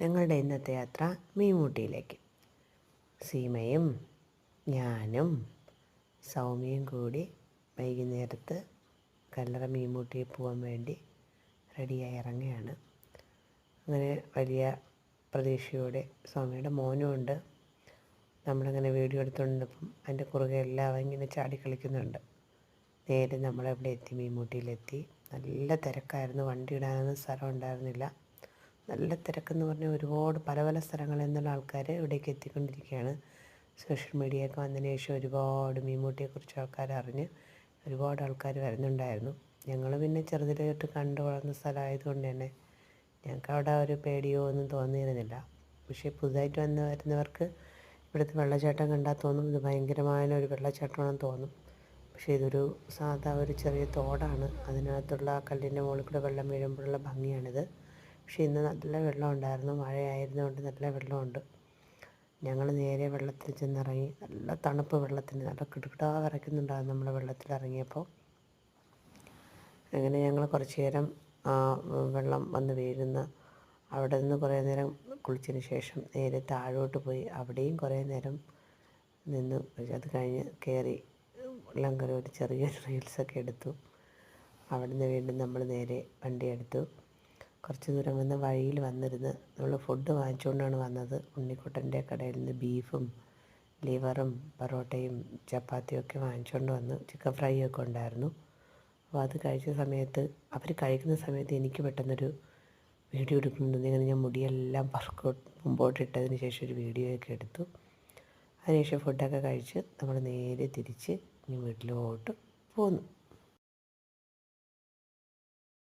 ഞങ്ങളുടെ ഇന്നത്തെ യാത്ര മീൻമുട്ടിയിലേക്ക്. സീമയും ഞാനും സൗമ്യയും കൂടി വൈകുന്നേരത്ത് കല്ലറ മീൻമുട്ടിയിൽ പോകാൻ വേണ്ടി റെഡിയായി ഇറങ്ങുകയാണ്. അങ്ങനെ വലിയ പ്രതീക്ഷയോടെ സൗമ്യയുടെ മോനും ഉണ്ട്. നമ്മളങ്ങനെ വീഡിയോ എടുത്തുകൊണ്ടിരുന്നപ്പം അതിൻ്റെ കുറുകെ എല്ലാം ഇങ്ങനെ ചാടിക്കളിക്കുന്നുണ്ട്. നേരെ നമ്മളെവിടെ എത്തി, മീൻമുട്ടിയിലെത്തി. നല്ല തിരക്കായിരുന്നു, വണ്ടി ഇടാനൊന്നും സ്ഥലം ഉണ്ടായിരുന്നില്ല. നല്ല തിരക്കെന്ന് പറഞ്ഞാൽ ഒരുപാട് പല പല സ്ഥലങ്ങളിൽ നിന്നുള്ള ആൾക്കാർ ഇവിടേക്ക് എത്തിക്കൊണ്ടിരിക്കുകയാണ്. സോഷ്യൽ മീഡിയയൊക്കെ വന്നതിന് ശേഷം ഒരുപാട് മീൻമുട്ടിയെക്കുറിച്ച് ആൾക്കാർ അറിഞ്ഞ് ഒരുപാട് ആൾക്കാർ വരുന്നുണ്ടായിരുന്നു. ഞങ്ങൾ പിന്നെ ചെറുതിലോട്ട് കണ്ടു വളർന്ന സ്ഥലമായതുകൊണ്ട് തന്നെ ഞങ്ങൾക്ക് അവിടെ ഒരു പേടിയോ ഒന്നും തോന്നിയിരുന്നില്ല. പക്ഷേ പുതുതായിട്ട് വരുന്നവർക്ക് ഇവിടുത്തെ വെള്ളച്ചാട്ടം കണ്ടാൽ തോന്നും ഇത് ഭയങ്കരമായ ഒരു വെള്ളച്ചാട്ടമാണെന്ന് തോന്നും. പക്ഷേ ഇതൊരു സാധാ ഒരു ചെറിയ തോടാണ്. അതിനകത്തുള്ള കല്ലിൻ്റെ മുകളിൽ കൂടെ വെള്ളം വീഴുമ്പോഴുള്ള ഭംഗിയാണിത്. പക്ഷേ ഇന്ന് നല്ല വെള്ളം ഉണ്ടായിരുന്നു, മഴയായിരുന്നുകൊണ്ട് നല്ല വെള്ളമുണ്ട്. ഞങ്ങൾ നേരെ വെള്ളത്തിൽ ചെന്നിറങ്ങി. നല്ല തണുപ്പ് വെള്ളത്തിന്, നല്ല കിടുകിടാ വിറയ്ക്കുന്നുണ്ടായിരുന്നു നമ്മൾ വെള്ളത്തിലിറങ്ങിയപ്പോൾ. അങ്ങനെ ഞങ്ങൾ കുറച്ച് നേരം വെള്ളം വന്ന് വീഴുന്ന അവിടെ നിന്ന് കുറേ നേരം കുളിച്ചതിന് ശേഷം നേരെ താഴോട്ട് പോയി അവിടെയും കുറേ നേരം നിന്ന്. അത് കഴിഞ്ഞ് കയറി വെള്ളം ഒരു ചെറിയൊരു റീൽസൊക്കെ എടുത്തു. അവിടെ നിന്ന് വീണ്ടും നമ്മൾ നേരെ വണ്ടി എടുത്തു. കുറച്ച് ദൂരം വന്ന് വഴിയിൽ വന്നിരുന്ന് നമ്മൾ ഫുഡ് വാങ്ങിച്ചുകൊണ്ടാണ് വന്നത്. ഉണ്ണിക്കുട്ടൻ്റെ കടയിൽ നിന്ന് ബീഫും ലിവറും പൊറോട്ടയും ചപ്പാത്തിയും ഒക്കെ വാങ്ങിച്ചുകൊണ്ട് വന്നു. ചിക്കൻ ഫ്രൈ ഒക്കെ ഉണ്ടായിരുന്നു. അപ്പോൾ അത് കഴിച്ച സമയത്ത്, അവർ കഴിക്കുന്ന സമയത്ത് എനിക്ക് പെട്ടെന്നൊരു വീഡിയോ എടുക്കുന്നുണ്ട്. ഇങ്ങനെ ഞാൻ മുടിയെല്ലാം മുമ്പോട്ടിട്ടതിന് ശേഷം ഒരു വീഡിയോ ഒക്കെ എടുത്തു. അതിനുശേഷം ഫുഡൊക്കെ കഴിച്ച് നമ്മൾ നേരെ തിരിച്ച് ഇനി വീട്ടിലോട്ട് പോന്നു.